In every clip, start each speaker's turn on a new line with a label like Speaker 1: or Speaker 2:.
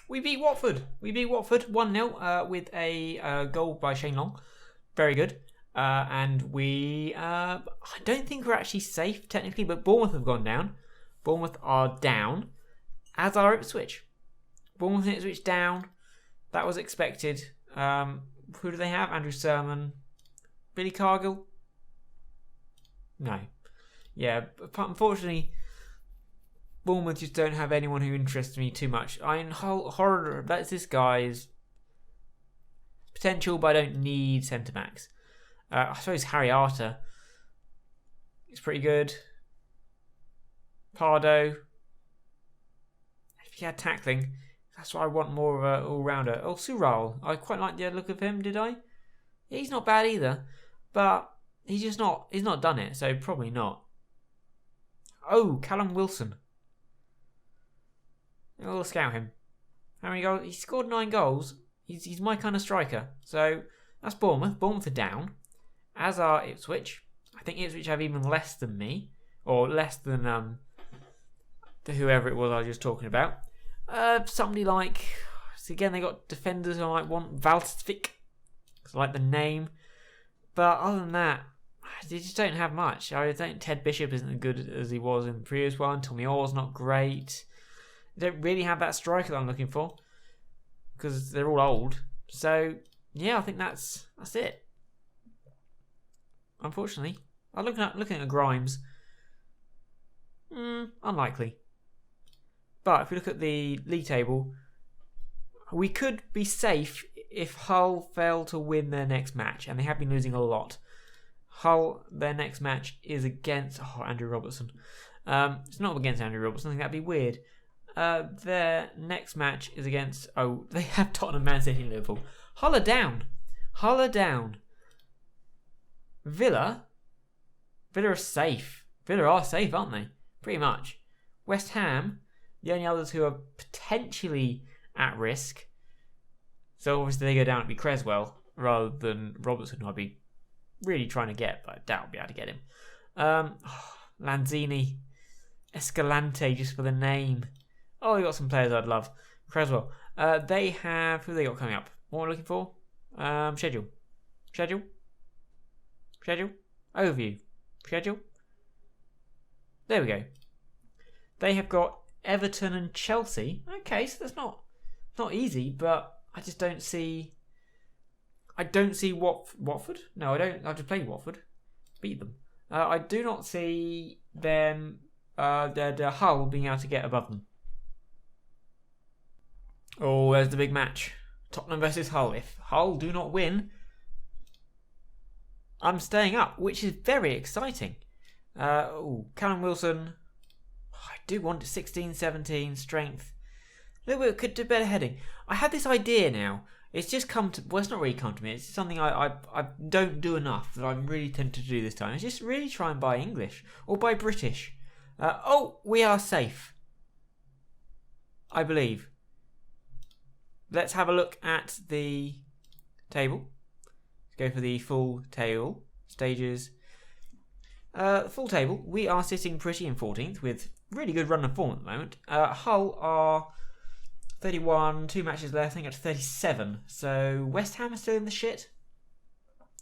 Speaker 1: We beat Watford. We beat Watford 1-0 with a goal by Shane Long. Very good. And we, I don't think we're actually safe technically, but Bournemouth have gone down. Bournemouth are down, as are Ipswich. Bournemouth and Ipswich down. That was expected. Who do they have? Andrew Sermon. Billy Cargill? No. Yeah, unfortunately, Bournemouth just don't have anyone who interests me too much. Horror, that's this guy's potential, but I don't need centre-backs. I suppose Harry Arter is pretty good. Pardo. If he had tackling, that's why I want more of an all-rounder. Oh, Sural. I quite like the look of him, did I? Yeah, he's not bad either. But he's not done it, so probably not. Oh, Callum Wilson. We'll scout him. How many goals? He scored 9 goals. He's my kind of striker. So that's Bournemouth. Bournemouth are down, as are Ipswich. I think Ipswich have even less than me, or less than whoever it was I was just talking about. Somebody like, so again, they got defenders I might want. Valsvik, I like the name, but other than that, they just don't have much. I think Ted Bishop isn't as good as he was in the previous one. Tommy Orr's not great. They don't really have that striker that I'm looking for because they're all old. So yeah, I think that's it. Unfortunately, I'm looking at Grimes. Unlikely. But if we look at the league table, we could be safe if Hull fail to win their next match, and they have been losing a lot. Hull, their next match is against Andrew Robertson. It's not against Andrew Robertson. I think that'd be weird. Their next match is against... Oh, they have Tottenham, Man City and Liverpool. Hull are down. Hull are down. Villa are safe. Villa are safe, aren't they? Pretty much. West Ham, the only others who are potentially at risk. So obviously they go down, it'd be Creswell rather than Robertson, who I'd be really trying to get, but I doubt I'll be able to get him. Lanzini. Escalante, just for the name. Oh, they got some players I'd love. Creswell. They have... Who they got coming up? What am I looking for? Schedule. Overview. Schedule. There we go. They have got Everton and Chelsea. Okay, so that's not easy, but I just don't see... I don't see Watford. No, I don't. I've just played Watford. Beat them. I do not see them... the Hull being able to get above them. Oh, there's the big match. Tottenham versus Hull. If Hull do not win, I'm staying up, which is very exciting. Callum Wilson. I do want 16, 17, strength. A little bit could do better heading. I had this idea now. It's just come to... Well, it's not really come to me. It's something I don't do enough that I'm really tempted to do this time. It's just really try and buy English. Or buy British. We are safe. I believe. Let's have a look at the table. Let's go for the full table. Stages. Full table. We are sitting pretty in 14th with really good run of form at the moment. Hull are 31, 2 matches left. I think at 37. So West Ham are still in the shit.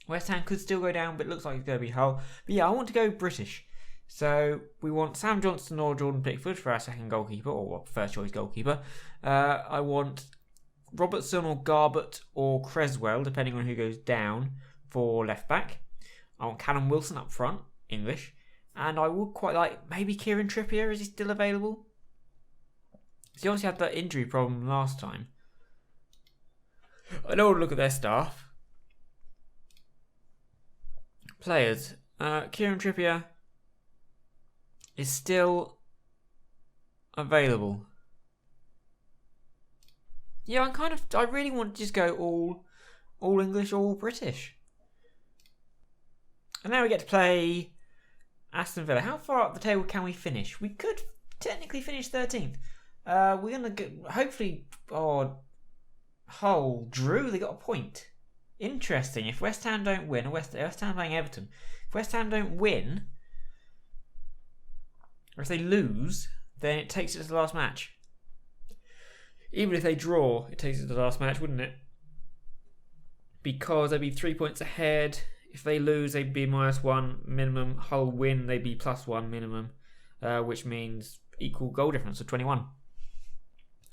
Speaker 1: West Ham could still go down, but it looks like it's going to be Hull. But yeah, I want to go British. So we want Sam Johnson or Jordan Pickford for our second goalkeeper, or first choice goalkeeper. I want Robertson or Garbutt or Creswell, depending on who goes down, for left back. I want Callum Wilson up front, English. And I would quite like maybe Kieran Trippier. Is he still available? So he obviously had that injury problem last time. I don't want to look at their staff. Players. Kieran Trippier is still available. Yeah, I really want to just go all English, all British. And now we get to play Aston Villa. How far up the table can we finish? We could technically finish 13th. We're going to get, hopefully, Hull drew, they got a point. Interesting. If West Ham don't win, West Ham playing Everton. If West Ham don't win, or if they lose, then it takes it to the last match. Even if they draw, it takes it to the last match, wouldn't it? Because they'd be 3 points ahead. If they lose, they'd be -1 minimum. Hull win, they'd be +1 minimum, which means equal goal difference of 21.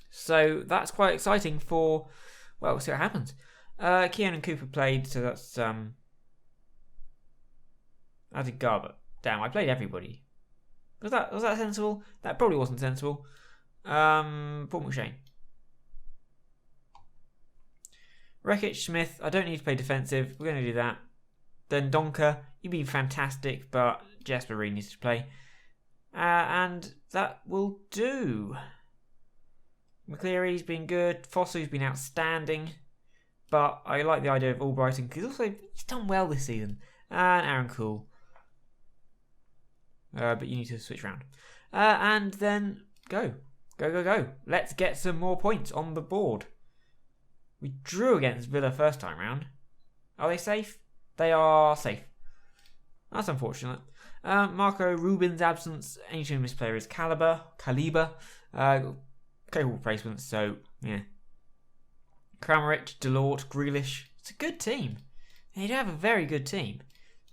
Speaker 1: So that's quite exciting for, well, we'll see what happens. Keown and Cooper played, so that's, I did Garbutt. Damn, I played everybody. Was that sensible? That probably wasn't sensible. Paul McShane. Rekic, Smith, I don't need to play defensive. We're going to do that. Then Donker, you've been fantastic, but Jesper really needs to play. And that will do. McCleary's been good. Fossu's been outstanding. But I like the idea of Albrighton because also he's done well this season. And Aaron Cool. But you need to switch around. And then go. Go. Let's get some more points on the board. We drew against Villa first time round. Are they safe? They are safe. That's unfortunate. Marco Rubin's absence. Any two missed player is Caliber. Capable replacements, so yeah. Kramaric, Delort, Grealish. It's a good team. They do have a very good team.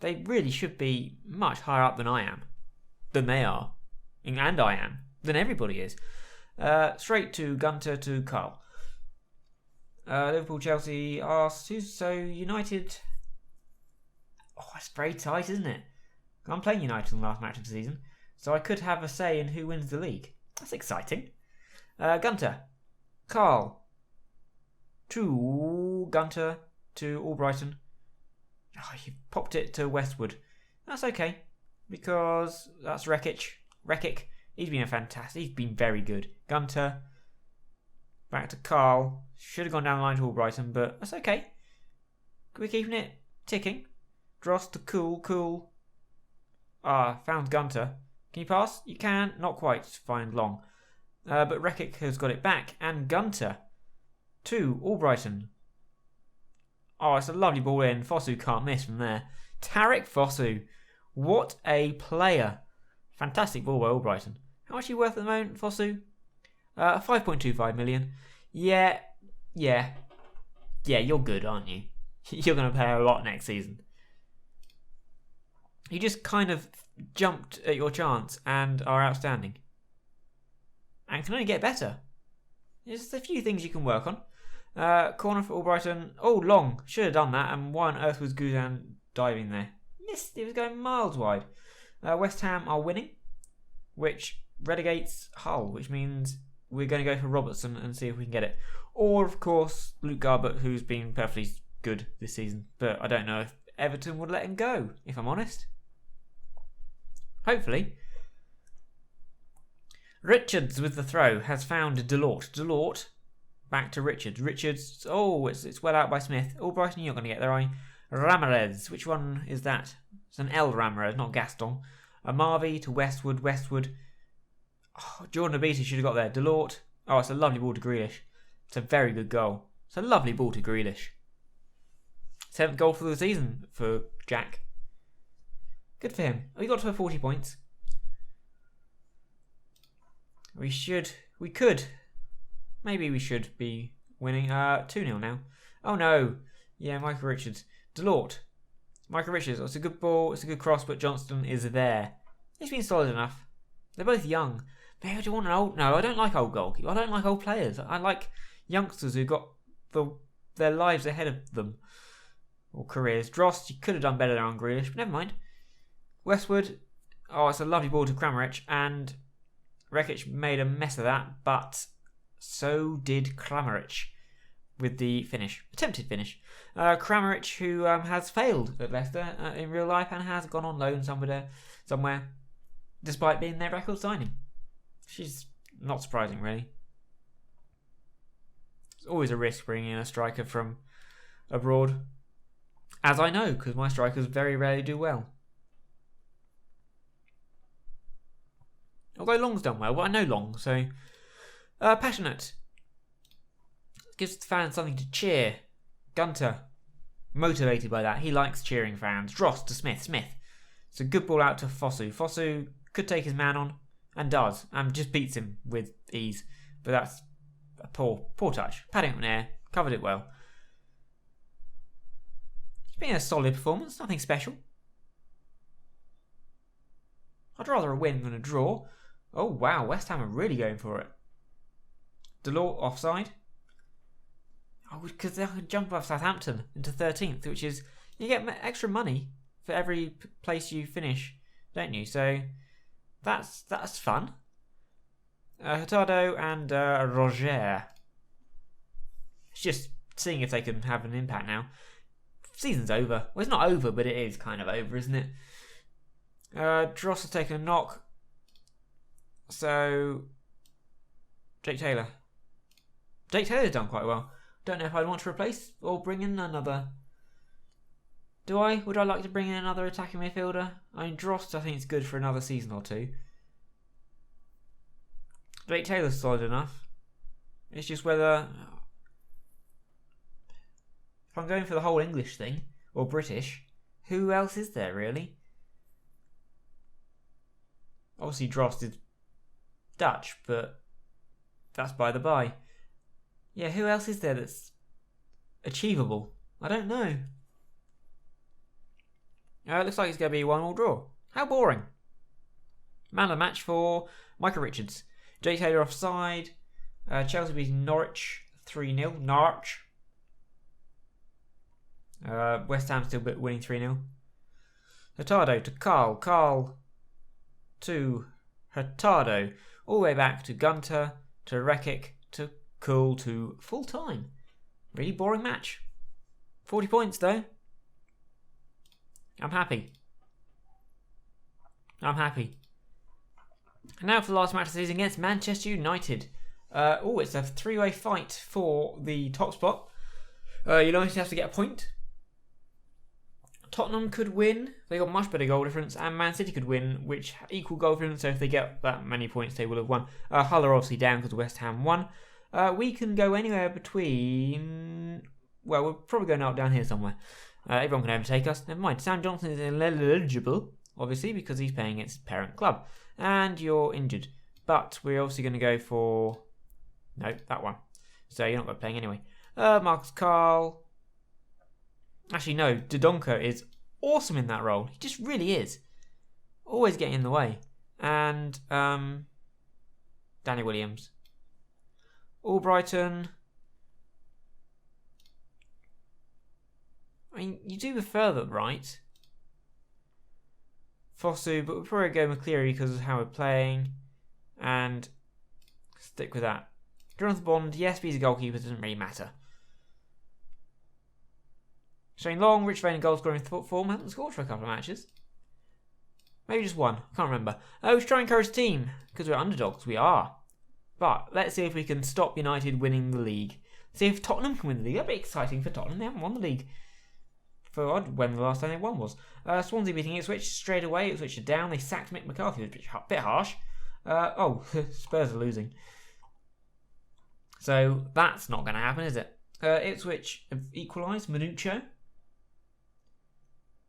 Speaker 1: They really should be much higher up than I am. Than they are. And I am. Than everybody is. Straight to Gunter to Carl. Liverpool, Chelsea, so United. Oh, it's very tight, isn't it? I'm playing United in the last match of the season, so I could have a say in who wins the league. That's exciting. Gunter, Carl, to Gunter, to Albrighton. Oh, you popped it to Westwood. That's okay, because that's Rekic. He's been he's been very good. Gunter, back to Carl. Should have gone down the line to Albrighton, but that's okay. We're keeping it ticking. Dross to Cool. Found Gunter. Can you pass? You can. Not quite. Find Long. But Rekic has got it back. And Gunter to Albrighton. Oh, it's a lovely ball in. Fossu can't miss from there. Tarek Fossu. What a player. Fantastic ball by Albrighton. How much are you worth at the moment, Fossu? 5.25 million. Yeah, you're good, aren't you? You're going to play a lot next season. You just kind of jumped at your chance and are outstanding. And can only get better. There's a few things you can work on. Corner for Albrighton. Oh, Long. Should have done that. And why on earth was Guzan diving there? Missed. It was going miles wide. West Ham are winning, which relegates Hull, which means we're going to go for Robertson and see if we can get it. Or, of course, Luke Garbutt, who's been perfectly good this season. But I don't know if Everton would let him go, if I'm honest. Hopefully. Richards with the throw has found Delort. Back to Richards. Richards. Oh, it's well out by Smith. Albrighton, you're not going to get there, are you? Ramirez. Which one is that? It's an L Ramirez, not Gaston. Amavi to Westwood. Oh, Jordan Obita should have got there. Delort. Oh, it's a lovely ball to Grealish. It's a very good goal. It's a lovely ball to Grealish. 7th goal for the season for Jack. Good for him. We got to 40 points. We could. Maybe we should be winning. 2-0 now. Oh no. Yeah, Michael Richards. Delort. Michael Richards. It's a good ball. It's a good cross, but Johnston is there. He's been solid enough. They're both young. Maybe I do want an old... No, I don't like old goalkeepers. I don't like old players. I like youngsters who got their lives ahead of them. Or careers. Drost, you could have done better there on Grealish, but never mind. Westwood. Oh, it's a lovely ball to Kramaric. And Rekic made a mess of that, but so did Kramaric with the finish. Attempted finish. Kramaric, who has failed at Leicester in real life and has gone on loan somewhere, despite being their record signing. She's not surprising, really. It's always a risk bringing in a striker from abroad. As I know, because my strikers very rarely do well. Although Long's done well. Well, I know Long, so... passionate. Gives the fans something to cheer. Gunter. Motivated by that. He likes cheering fans. Dross to Smith. It's a good ball out to Fossu. Fossu could take his man on. And does. And just beats him with ease. But that's a poor touch. Paddington Air covered it well. It's been a solid performance, nothing special. I'd rather a win than a draw. Oh wow, West Ham are really going for it. Delort offside. Oh, because they could jump above Southampton into 13th, which is, you get extra money for every place you finish, don't you? So that's fun. Hurtado and Roger. It's just seeing if they can have an impact now. Season's over. Well, it's not over, but it is kind of over, isn't it? Dross has taken a knock. So, Jake Taylor. Jake Taylor's done quite well. Don't know if I'd want to replace or bring in another. Do I? Would I like to bring in another attacking midfielder? I mean, Drost I think is good for another season or two. Jake Taylor's solid enough. It's just whether... If I'm going for the whole English thing, or British, who else is there really? Obviously Drost is Dutch, but that's by the by. Yeah, who else is there that's achievable? I don't know. It looks like it's going to be 1-1 draw. How boring. Man of the match for Michael Richards. Jake Taylor offside. Chelsea beating Norwich 3-0. Norwich. West Ham still winning 3-0. Hurtado to Carl. Carl to Hurtado. All the way back to Gunter, to Rekic, to Kuhl, to full time. Really boring match. 40 points though. I'm happy. I'm happy. And now for the last match of the season against Manchester United. It's a three-way fight for the top spot. United have to get a point. Tottenham could win. They got much better goal difference. And Man City could win, which equal goal difference. So if they get that many points, they will have won. Hull are obviously down because West Ham won. We can go anywhere between... Well, we'll probably go up down here somewhere. Everyone can overtake us. Never mind. Sam Johnson is ineligible, obviously, because he's playing against his parent club. And you're injured. But we're obviously going to go for... No, that one. So you're not going to be playing anyway. Marcus Carl. Actually, no. Dodonka is awesome in that role. He just really is. Always getting in the way. And Danny Williams. Albrighton. I mean, you do prefer that, right? Fosu, but we'll probably go McCleary because of how we're playing. And stick with that. Jonathan Bond, yes, but he's a goalkeeper, doesn't really matter. Shane Long, Rich Vane in goal scoring form, hasn't scored for a couple of matches. Maybe just one, I can't remember. We should try and encourage the team, because we're underdogs, we are. But let's see if we can stop United winning the league. See if Tottenham can win the league. That'd be exciting for Tottenham, they haven't won the league. For when the last time they won was. Swansea beating Ipswich straight away. Ipswich are down. They sacked Mick McCarthy. It was a bit harsh. Spurs are losing. So that's not going to happen, is it? Ipswich have equalised. Manuccio.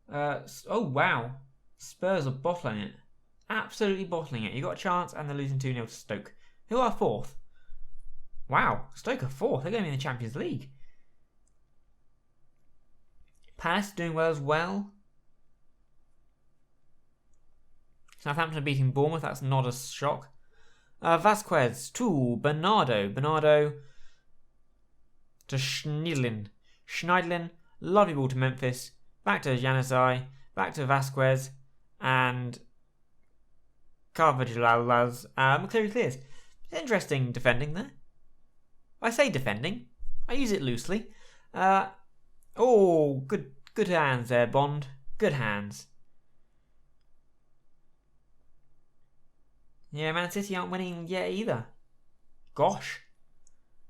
Speaker 1: Wow. Spurs are bottling it. Absolutely bottling it. You got a chance and they're losing 2-0 to Stoke. Who are fourth? Wow. Stoke are fourth. They're going to be in the Champions League. Palace doing well as well. Southampton beating Bournemouth. That's not a shock. Vasquez to Bernardo. Bernardo to Schneidlin. Schneidlin. Lovely ball to Memphis. Back to Januzaj. Back to Vasquez. And Carvajal. McCleary clears. Interesting defending there. I say defending. I use it loosely. Good hands there, Bond. Good hands. Yeah, Man City aren't winning yet either. Gosh.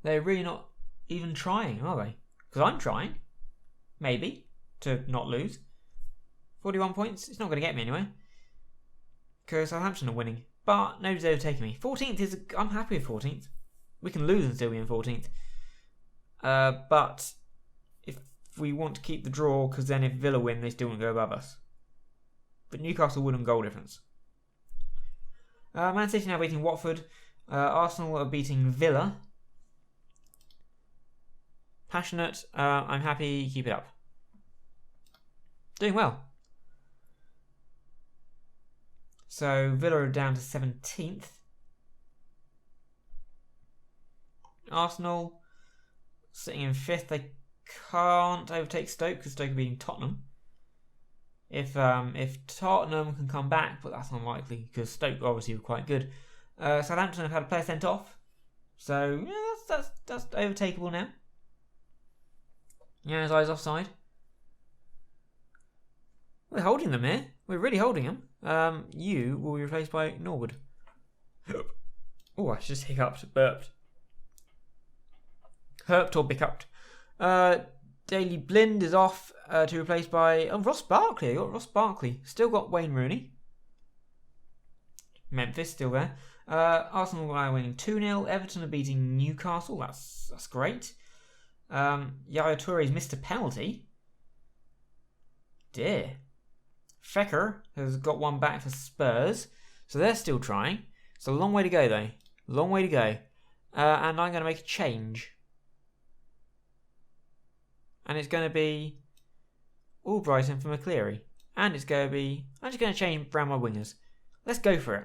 Speaker 1: They're really not even trying, are they? Because I'm trying. Maybe. To not lose. 41 points. It's not going to get me anywhere. Because Southampton are winning. But nobody's overtaking me. 14th is... I'm happy with 14th. We can lose and still be in 14th. But... if we want to keep the draw, because then if Villa win, they still won't go above us. But Newcastle win on goal difference. Man City now beating Watford. Arsenal are beating Villa. Passionate. I'm happy. Keep it up. Doing well. So Villa are down to 17th. Arsenal sitting in 5th. They can't overtake Stoke because Stoke are beating Tottenham. If Tottenham can come back, but that's unlikely because Stoke obviously were quite good. Southampton have had a player sent off, so yeah, that's overtakeable now. Yeah, his eyes offside. We're holding them here. We're really holding them. You will be replaced by Norwood. Oh, I just hiccuped, burped. Herped or bicupped. Daley Blind is off to be replaced by Ross Barkley. I got Ross Barkley. Still got Wayne Rooney. Memphis still there. Arsenal are winning 2-0. Everton are beating Newcastle. That's great. Yaya Touré's missed a penalty. Dear. Fecker has got one back for Spurs. So they're still trying. It's a long way to go though. Long way to go. And I'm going to make a change. And it's going to be Albrighton for McCleary. And it's going to be... I'm just going to change around my wingers. Let's go for it.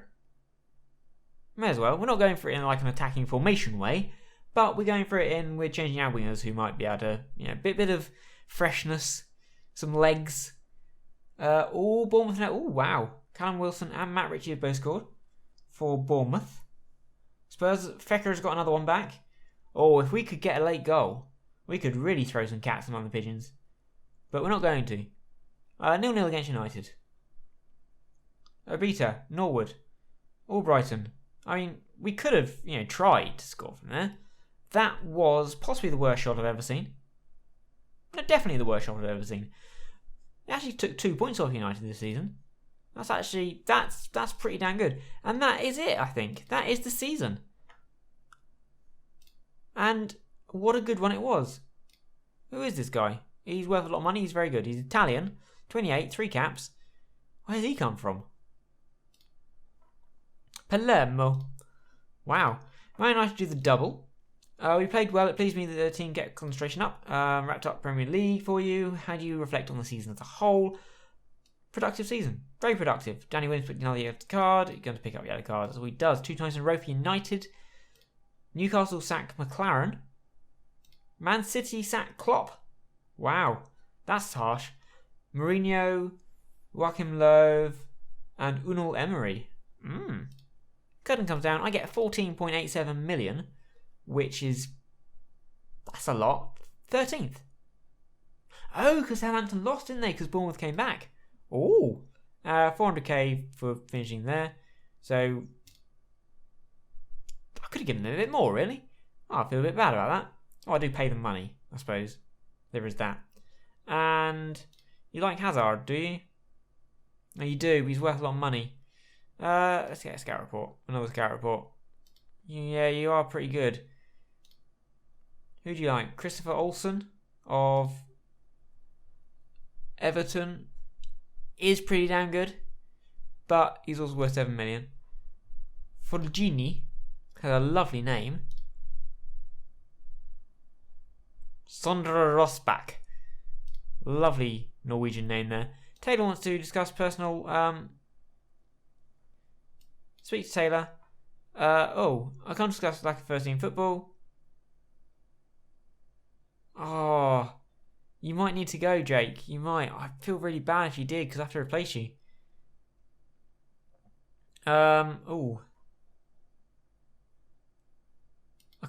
Speaker 1: May as well. We're not going for it in like an attacking formation way. But we're going for it in... We're changing our wingers who might be able to... bit of freshness. Some legs. Bournemouth now. Oh, wow. Callum Wilson and Matt Ritchie have both scored for Bournemouth. Spurs, Fecker's got another one back. Oh, if we could get a late goal, we could really throw some cats among the pigeons. But we're not going to. 0-0 against United. Obita, Norwood, Albrighton. I mean, we could have, tried to score from there. That was possibly the worst shot I've ever seen. No, definitely the worst shot I've ever seen. They actually took 2 points off United this season. That's pretty damn good. And that is it, I think. That is the season. And what a good one it was. Who is this guy? He's worth a lot of money. He's very good. He's Italian. 28, 3 caps. Where does he come from? Palermo. Wow. Man United do the double. We played well. It pleased me that the team get concentration up. Wrapped up Premier League for you. How do you reflect on the season as a whole? Productive season. Very productive. Danny Wins put another yellow card. He's going to pick up yellow cards. That's what he does. 2 times in a row for United. Newcastle sack McLaren. Man City sack Klopp. Wow. That's harsh. Mourinho, Joachim Löw, and Unai Emery. Curtain comes down. I get 14.87 million, which is... That's a lot. 13th. Oh, because Southampton lost, didn't they? Because Bournemouth came back. Oh. 400k for finishing there. So... I could have given them a bit more, really. Oh, I feel a bit bad about that. Oh, I do pay them money, I suppose. There is that. And... You like Hazard, do you? No, you do. He's worth a lot of money. Let's get a scout report. Another scout report. Yeah, you are pretty good. Who do you like? Christopher Olsen of Everton is pretty damn good, but he's also worth 7 million. Fulgini has a lovely name. Sondre Rosbach. Lovely Norwegian name there. Taylor wants to discuss personal... Speak to Taylor. I can't discuss lack of first team football. Oh, you might need to go, Jake. You might. I feel really bad if you did, because I have to replace you. I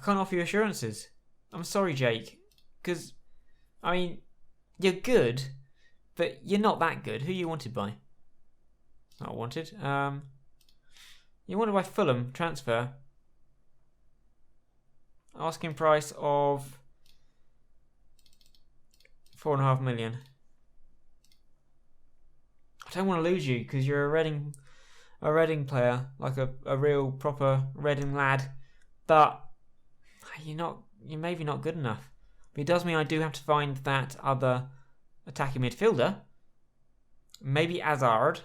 Speaker 1: can't offer you assurances. I'm sorry, Jake. Because, I mean, you're good, but you're not that good. Who are you wanted by? Not wanted. You wanted by Fulham transfer. Asking price of 4.5 million. I don't want to lose you because you're a Reading player, like a real proper Reading lad, but you're maybe not good enough. But it does mean I do have to find that other attacking midfielder. Maybe Hazard.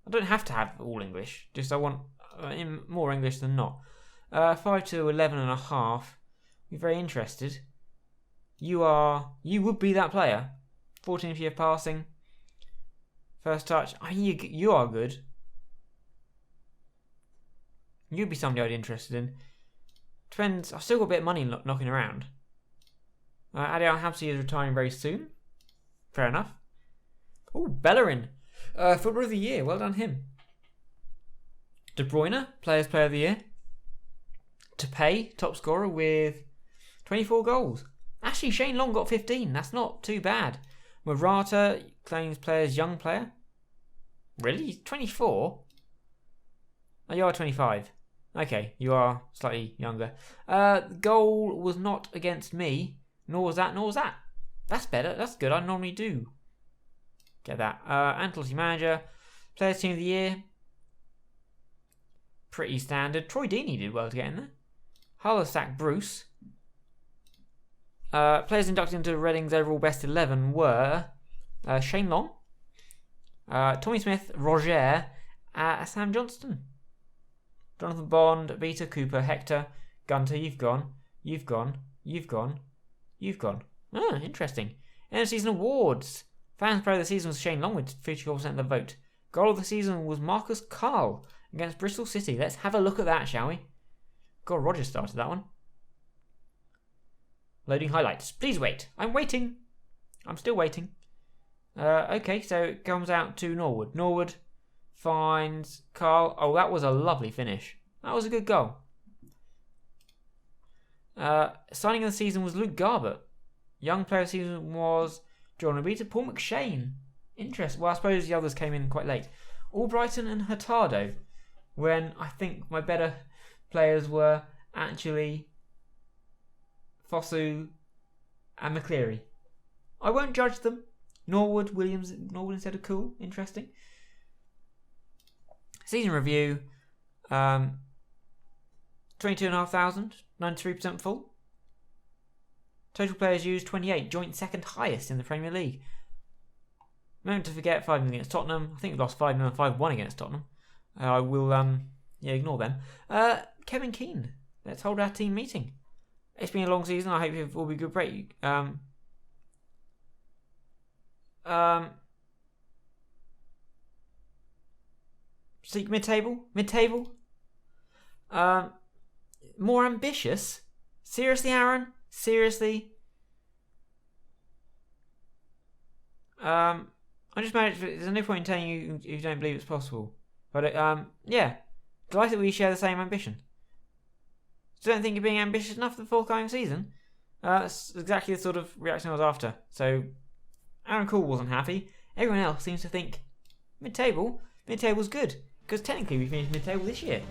Speaker 1: I don't have to have all English. Just I want more English than not. 5 to 11.5. Be very interested. You would be that player. 14th year passing. First touch. I mean, you are good. You'd be somebody I'd be interested in. Depends. I've still got a bit of money knocking around. Adi Al-Habsi is retiring very soon. Fair enough. Oh, Bellerin. Footballer of the Year. Well done him. De Bruyne, Players Player of the Year. Depay, top scorer with 24 goals. Actually, Shane Long got 15. That's not too bad. Morata claims Players Young Player. Really? He's 24? Oh, you are 25. Okay, you are slightly younger. Goal was not against me. Nor was that. That's better. That's good. I normally do get that. Ancelotti Manager. Players Team of the Year. Pretty standard. Troy Deeney did well to get in there. Harlow-Sack Bruce. Players inducted into Reading's overall best 11 were Shane Long, Tommy Smith, Roger, Sam Johnston, Jonathan Bond, Beta, Cooper, Hector, Gunter. You've gone. Ah, interesting. End of season awards. Fans Player of the Season was Shane Long with 54% of the vote. Goal of the season was Marcus Carl against Bristol City. Let's have a look at that, shall we? God, Roger started that one. Loading highlights. Please wait. I'm waiting. I'm still waiting. Okay, so it comes out to Norwood. Norwood finds Carl. Oh, that was a lovely finish. That was a good goal. Signing of the season was Luke Garbett. Young Player of the Season was John Robita. Paul McShane. Interesting. Well, I suppose the others came in quite late. Albrighton and Hurtado. When I think my better players were actually Fosu and McCleary. I won't judge them. Norwood instead of Cool. Interesting. Season review. 22,500. 93% full. Total players used 28. Joint second highest in the Premier League. Moment to forget 5-0 against Tottenham. I think we lost 5-0 and 5-1 against Tottenham. I will ignore them. Kevin Keane. Let's hold our team meeting. It's been a long season. I hope it will be a good break. Seek mid-table. More ambitious. Seriously, Aaron? Seriously? I just managed. There's no point in telling you if you don't believe it's possible. But yeah, delighted we share the same ambition. Still don't think you're being ambitious enough for the forthcoming season? That's exactly the sort of reaction I was after. So, Aaron Cool wasn't happy. Everyone else seems to think mid-table's good. Because technically we finished mid-table this year.